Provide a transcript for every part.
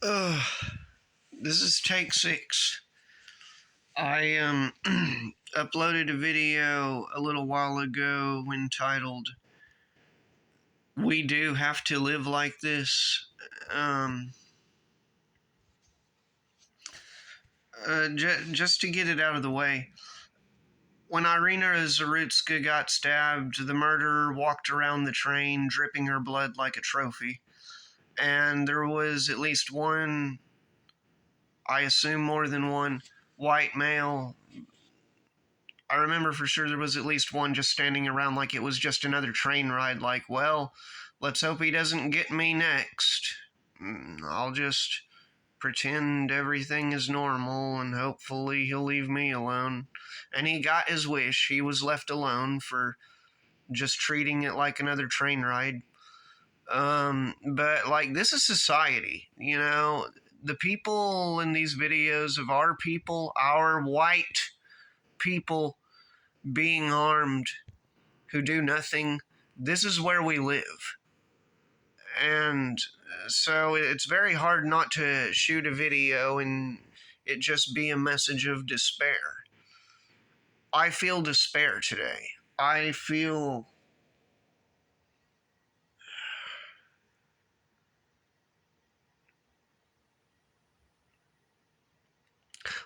Uh, this is take 6. I uploaded a video a little while ago entitled "We Do Have to Live Like This." Um, just to get it out of the way, when Irina Zarutska got stabbed, the murderer walked around the train dripping her blood like a trophy. And there was at least one, I assume more than one, white male. I remember for sure there was at least one just standing around like it was just another train ride, like, well, let's hope he doesn't get me next. I'll just pretend everything is normal and hopefully he'll leave me alone. And he got his wish. He was left alone for just treating it like another train ride. But like, this is society, you know? The people in these videos of our people, our white people being harmed who do nothing, this is where we live. And so it's very hard not to shoot a video and it just be a message of despair. I feel despair today. I feel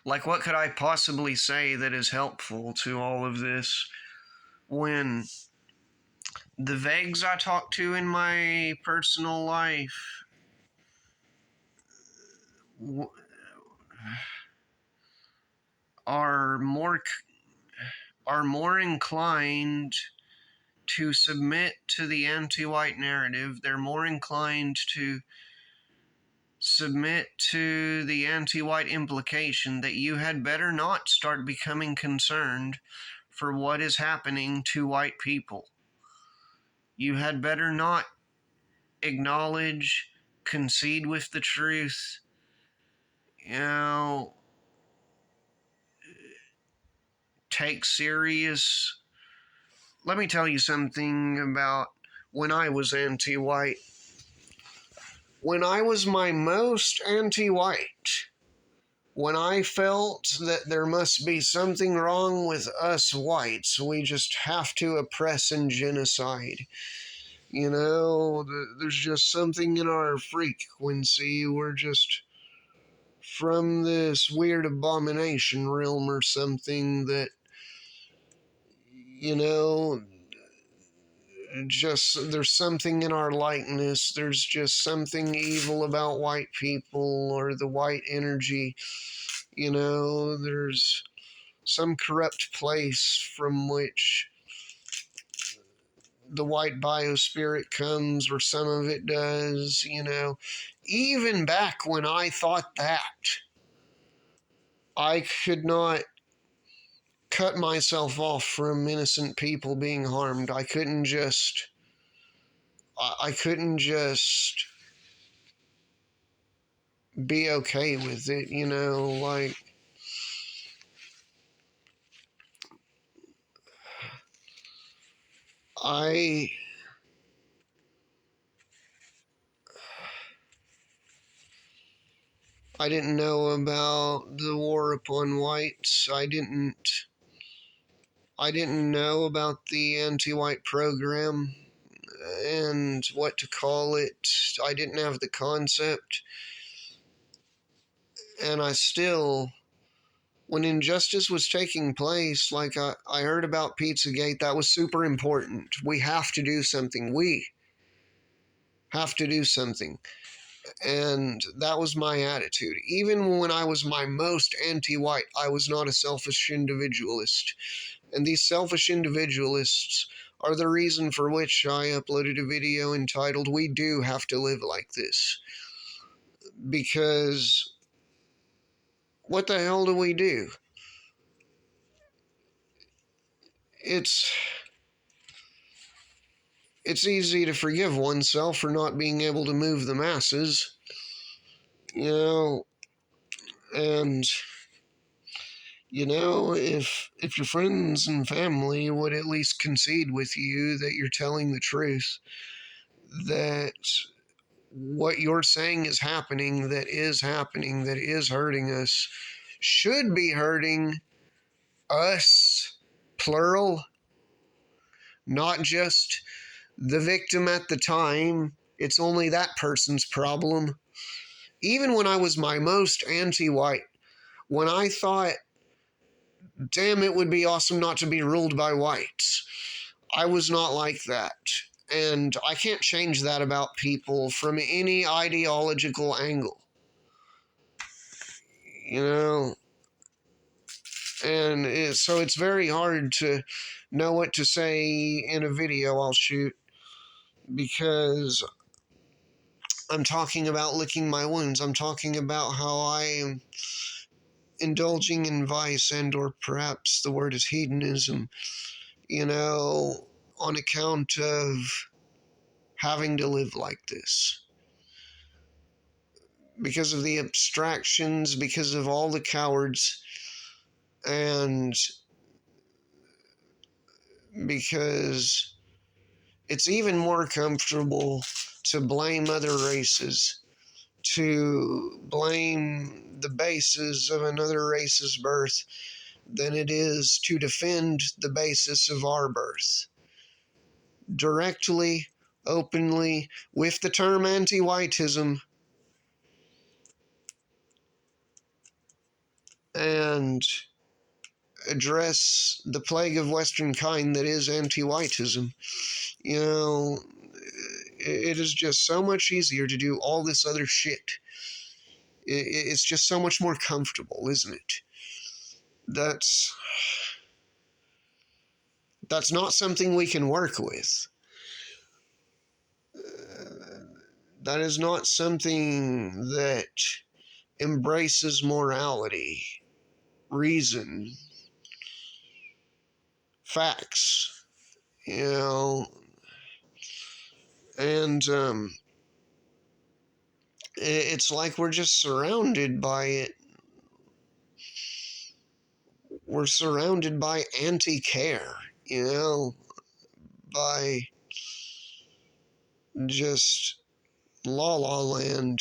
like, what could I possibly say that is helpful to all of this when the vagues I talk to in my personal life are more inclined to submit to the anti-white narrative. They're more inclined to submit to the anti-white implication that you had better not start becoming concerned for what is happening to white people. You had better not acknowledge, concede with the truth, take serious. Let me tell you something about when I was anti-white. When I was my most anti-white, when I felt that there must be something wrong with us whites, we just have to oppress and genocide. You know, there's just something in our frequency. We're just from this weird abomination realm or something that, you know, just there's something in our likeness. There's just something evil about white people or the white energy. You know, there's some corrupt place from which the white biospirit comes, or some of it does, you know. Even back when I thought that, I could not cut myself off from innocent people being harmed. I couldn't just be okay with it, you know, like I didn't know about the war upon whites. I didn't know about the anti-white program and what to call it. I didn't have the concept. And I still, when injustice was taking place, like I heard about Pizzagate, that was super important. We have to do something. We have to do something. And that was my attitude. Even when I was my most anti-white, I was not a selfish individualist. And these selfish individualists are the reason for which I uploaded a video entitled "We Do Have to Live Like This." Because what the hell do we do? It's easy to forgive oneself for not being able to move the masses, you know, and you know, if your friends and family would at least concede with you that you're telling the truth, that what you're saying is happening, that is hurting us, should be hurting us, plural, not just the victim at the time. It's only that person's problem. Even when I was my most anti-white, when I thought, damn, it would be awesome not to be ruled by whites, I was not like that. And I can't change that about people from any ideological angle. You know? And so it's very hard to know what to say in a video I'll shoot, because I'm talking about licking my wounds. I'm talking about how I am indulging in vice, and or perhaps the word is hedonism, on account of having to live like this. Because of the abstractions, because of all the cowards, and because it's even more comfortable to blame other races, to blame the basis of another race's birth, than it is to defend the basis of our birth. Directly, openly, with the term anti-whiteism, and address the plague of Western kind that is anti-whiteism. It is just so much easier to do all this other shit. It's just so much more comfortable, isn't it? That's not something we can work with. That is not something that embraces morality, reason, facts, and it's like we're just surrounded by it. We're surrounded by anti-care, by just la la land.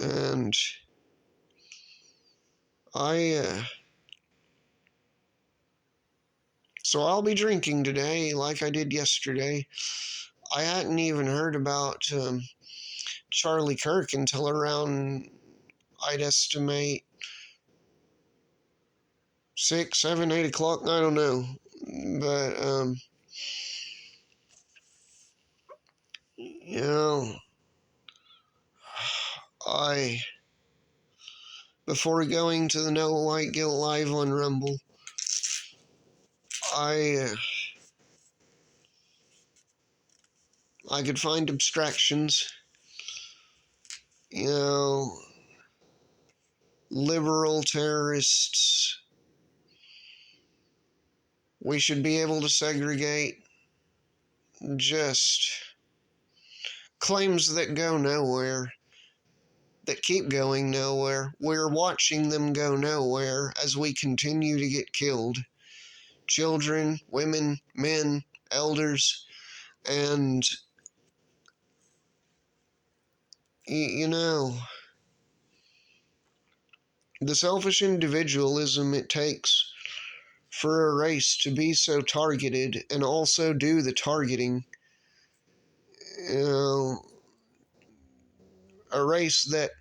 And so I'll be drinking today like I did yesterday. I hadn't even heard about Charlie Kirk until around, I'd estimate, 6, 7, 8 o'clock. I don't know. But, before going to the No White Guilt Live on Rumble, I could find abstractions, liberal terrorists. We should be able to segregate. Just claims that go nowhere, that keep going nowhere. We're watching them go nowhere as we continue to get killed. Children, women, men, elders, and the selfish individualism it takes for a race to be so targeted and also do the targeting. A race that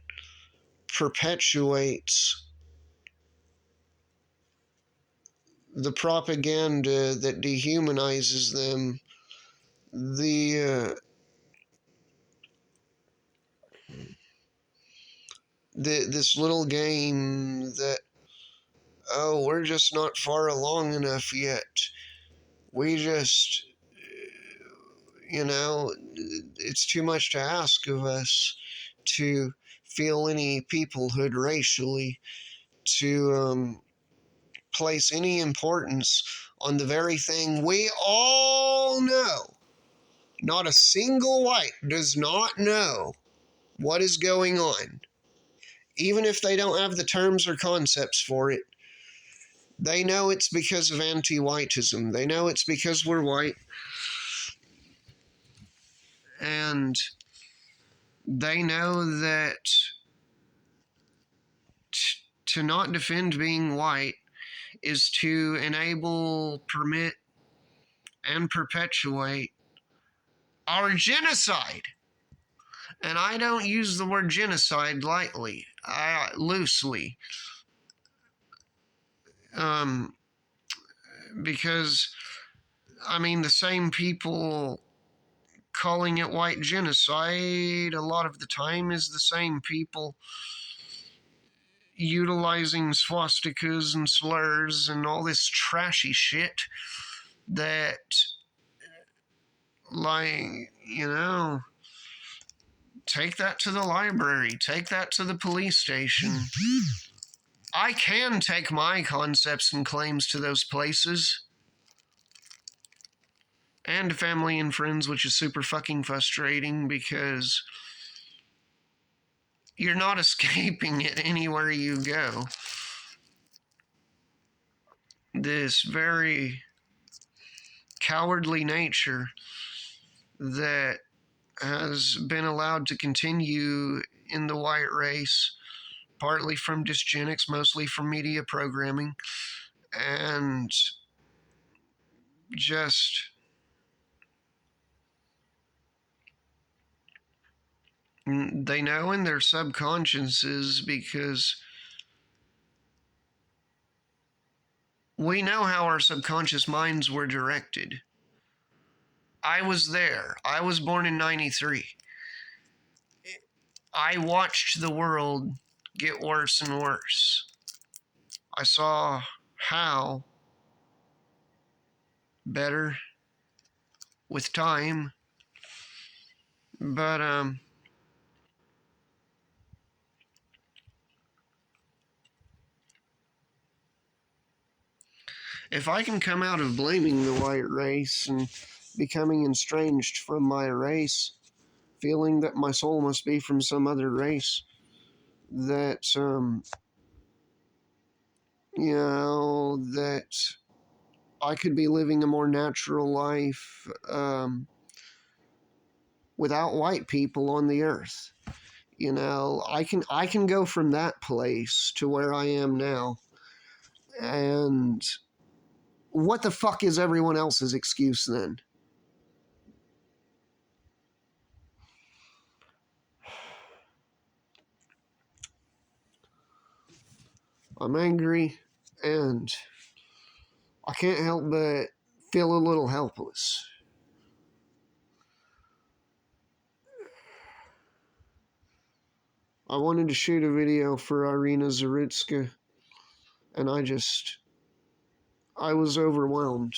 perpetuates the propaganda that dehumanizes them, this little game that, we're just not far along enough yet. We just, it's too much to ask of us to feel any peoplehood racially, to place any importance on the very thing we all know. Not a single white does not know what is going on. Even if they don't have the terms or concepts for it, they know it's because of anti-whiteism. They know it's because we're white. And they know that to not defend being white is to enable, permit, and perpetuate our genocide. And I don't use the word genocide lightly, loosely, because I mean the same people calling it white genocide a lot of the time is the same people utilizing swastikas and slurs and all this trashy shit that, like, take that to the library, take that to the police station. I can take my concepts and claims to those places. And family and friends, which is super fucking frustrating because you're not escaping it anywhere you go. This very cowardly nature that has been allowed to continue in the white race, partly from dysgenics, mostly from media programming, and just they know in their subconsciouses because we know how our subconscious minds were directed. I was there. I was born in 93. I watched the world get worse and worse. I saw how better with time, but if I can come out of blaming the white race and becoming estranged from my race, feeling that my soul must be from some other race, that that I could be living a more natural life without white people on the earth. I can go from that place to where I am now. And what the fuck is everyone else's excuse then? I'm angry, and I can't help but feel a little helpless. I wanted to shoot a video for Irina Zarutska, and I was overwhelmed.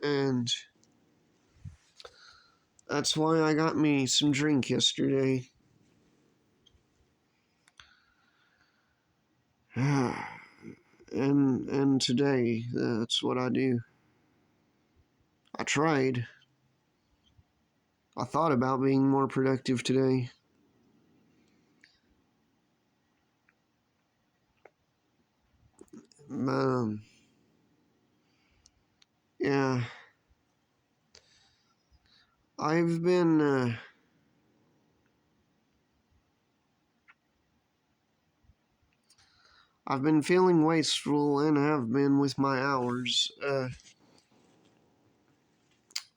And that's why I got me some drink yesterday. And today, that's what I do. I tried. I thought about being more productive today. Yeah. I've been feeling wasteful and have been with my hours.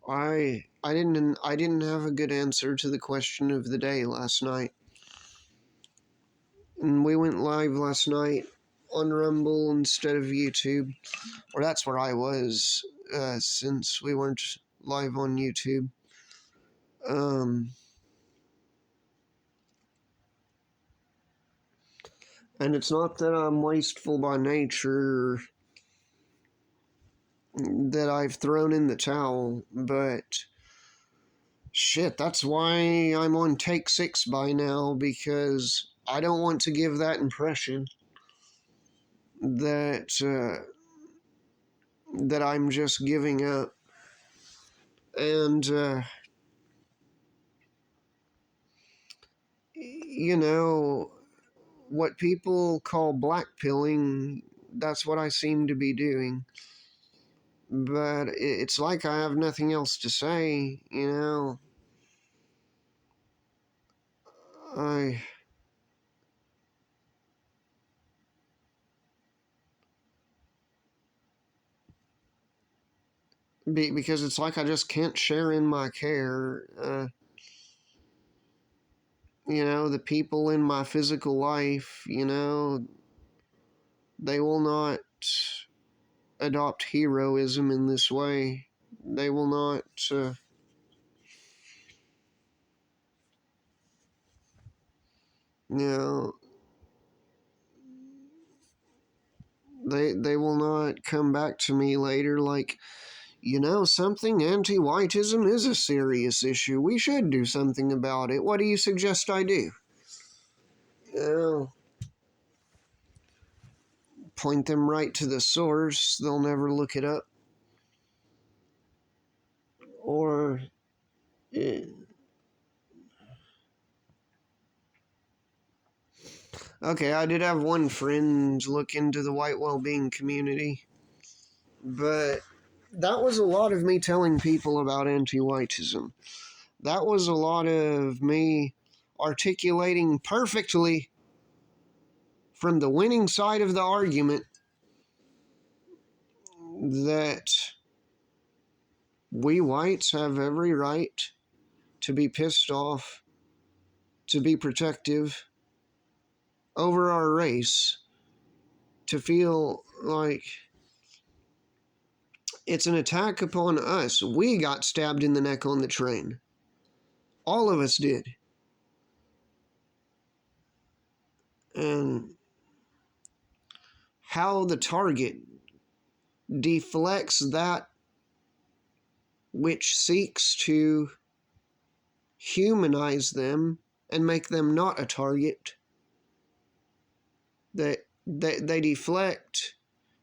I didn't have a good answer to the question of the day last night. And we went live last night on Rumble instead of YouTube. Or that's where I was, since we weren't live on YouTube. And it's not that I'm wasteful by nature, that I've thrown in the towel, but shit, that's why I'm on take 6 by now, because I don't want to give that impression that that I'm just giving up. And what people call blackpilling, that's what I seem to be doing. But it's like I have nothing else to say. because it's like I just can't share in my care. The people in my physical life, they will not adopt heroism in this way. They will not. You know, they will not come back to me later like, something, anti-whiteism is a serious issue. We should do something about it. What do you suggest I do? Point them right to the source. They'll never look it up. Or, okay, I did have one friend look into the white well-being community, but that was a lot of me telling people about anti-whiteism. That was a lot of me articulating perfectly from the winning side of the argument that we whites have every right to be pissed off, to be protective over our race, to feel like it's an attack upon us. We got stabbed in the neck on the train. All of us did. And how the target deflects that which seeks to humanize them and make them not a target. They deflect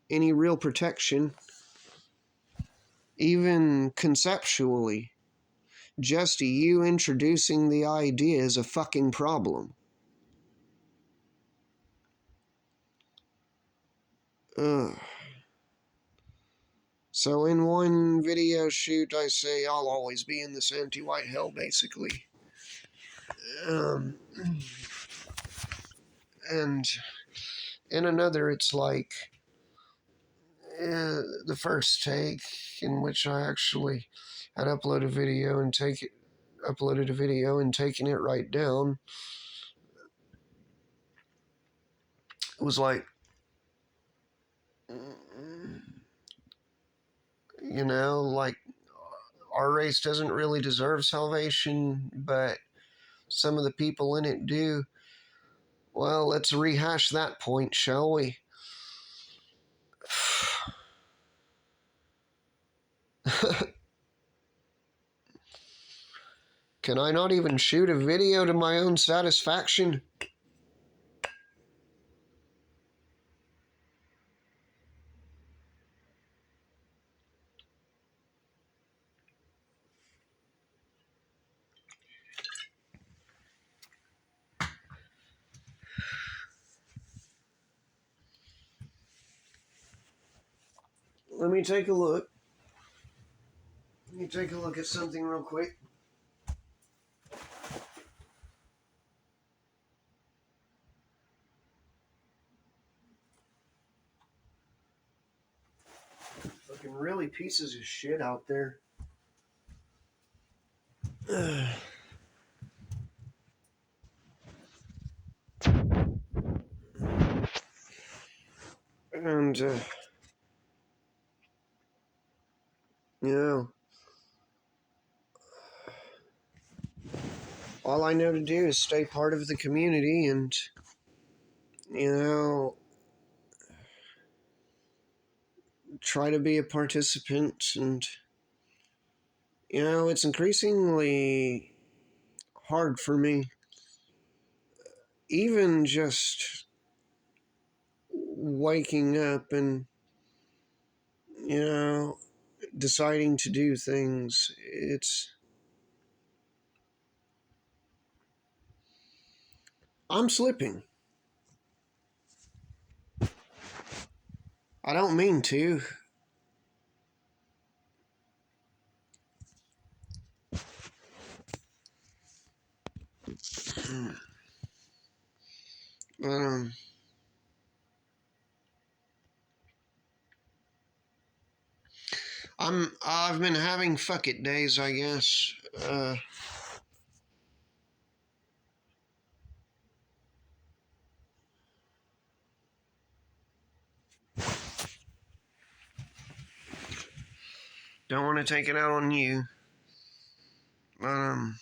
any real protection, even conceptually. Just you introducing the idea is a fucking problem. So in one video shoot, I say I'll always be in this anti-white hell, basically. And in another, it's like the first take, in which I actually had uploaded a video and taken it right down. It was like, like our race doesn't really deserve salvation, but some of the people in it do. Well, let's rehash that point, shall we? Can I not even shoot a video to my own satisfaction? Let me take a look. Let me take a look at something real quick. Fucking really pieces of shit out there. And, all I know to do is stay part of the community and, try to be a participant. And, it's increasingly hard for me. Even just waking up and, deciding to do things. I'm slipping. I don't mean to. I've been having fuck it days, I guess. Don't want to take it out on you. Um,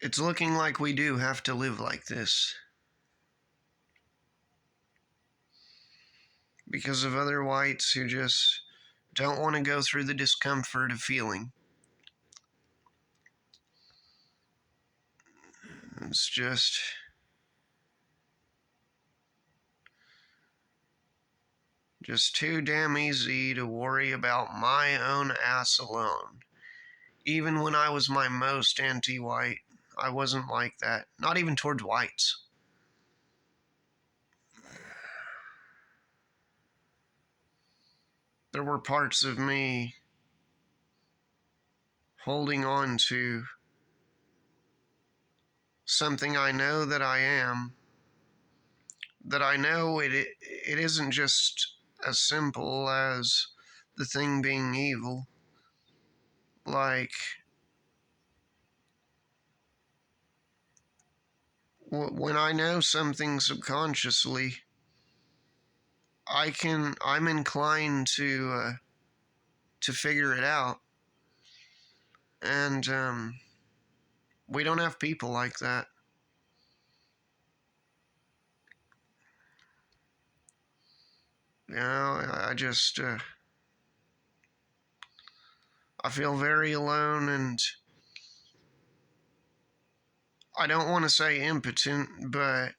it's looking like we do have to live like this. Because of other whites who just don't want to go through the discomfort of feeling. It's just too damn easy to worry about my own ass alone. Even when I was my most anti-white, I wasn't like that. Not even towards whites. There were parts of me holding on to something I know that I am, that I know it isn't just as simple as the thing being evil. Like, when I know something subconsciously, I'm inclined to figure it out. And we don't have people like that. You know, I feel very alone, and I don't want to say impotent, but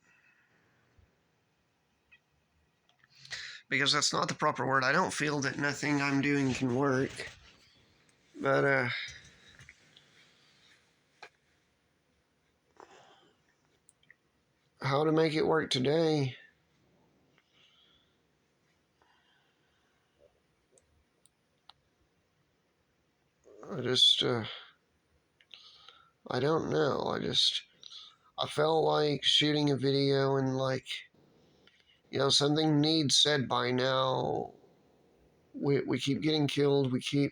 because that's not the proper word, I don't feel that nothing I'm doing can work. But how to make it work today? I just I don't know. I felt like shooting a video and like, something needs said by now. We keep getting killed. We keep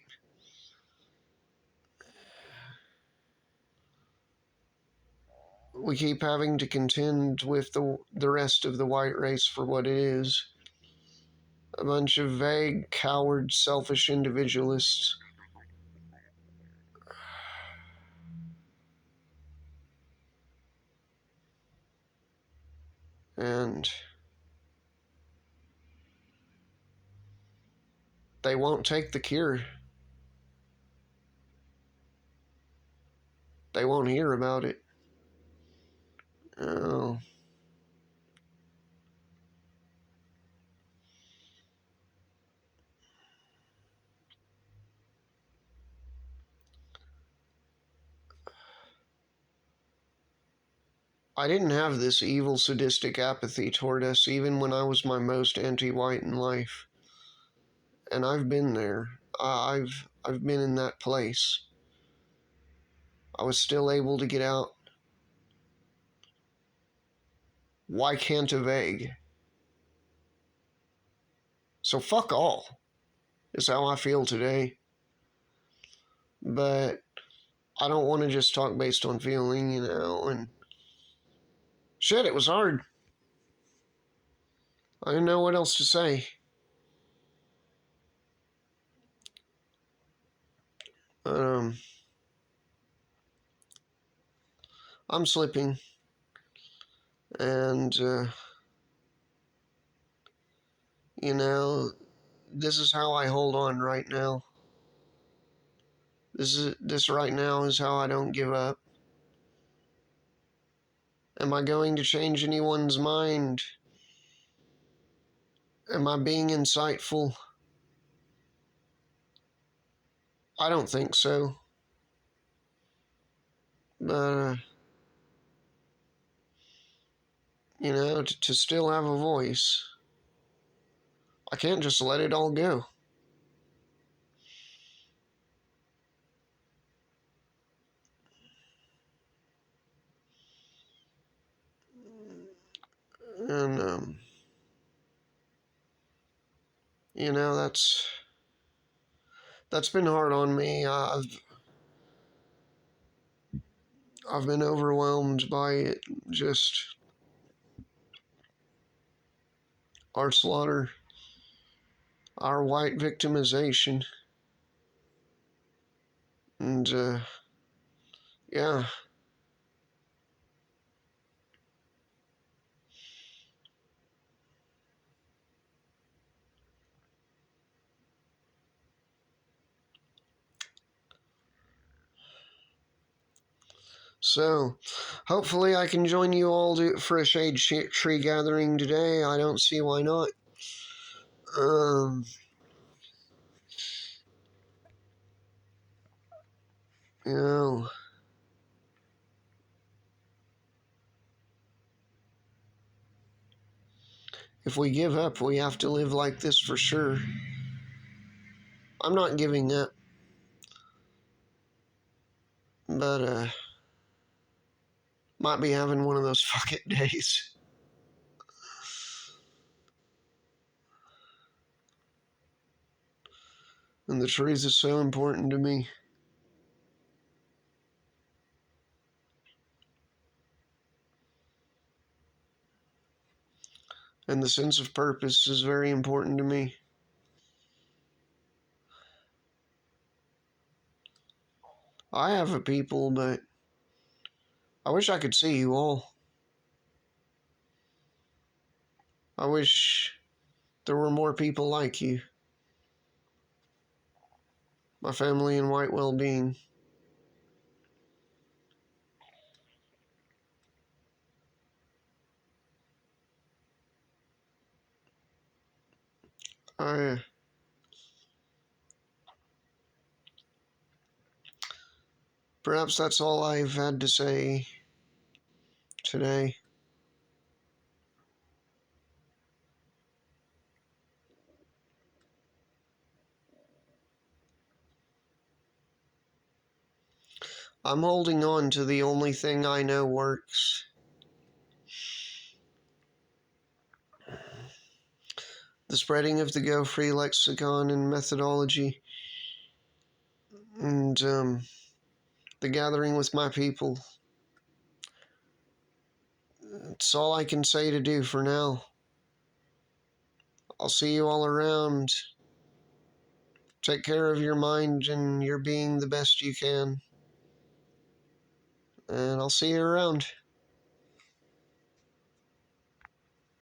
having to contend with the rest of the white race for what it is. A bunch of vague, coward, selfish individualists. And they won't take the cure. They won't hear about it. Oh. I didn't have this evil, sadistic apathy toward us even when I was my most anti-white in life. And I've been there. I've been in that place. I was still able to get out. Why can't a vague? So fuck all, is how I feel today. But I don't want to just talk based on feeling, and shit, it was hard. I didn't know what else to say. Um, I'm slipping, and you know, this is how I hold on right now. This right now is how I don't give up. Am I going to change anyone's mind? Am I being insightful? I don't think so. But to still have a voice, I can't just let it all go. And You know, that's been hard on me. I've been overwhelmed by it. Just our slaughter, our white victimization, and yeah. So, hopefully, I can join you all for a shade tree gathering today. I don't see why not. Um, you know, if we give up, we have to live like this for sure. I'm not giving up, but might be having one of those fuck it days. And the trees is so important to me. And the sense of purpose is very important to me. I have a people, but I wish I could see you all. I wish there were more people like you. My family and white well-being. I Perhaps that's all I've had to say today. I'm holding on to the only thing I know works. The spreading of the Go Free lexicon and methodology, and the gathering with my people. It's all I can say to do for now. I'll see you all around. Take care of your mind and your being the best you can. And I'll see you around.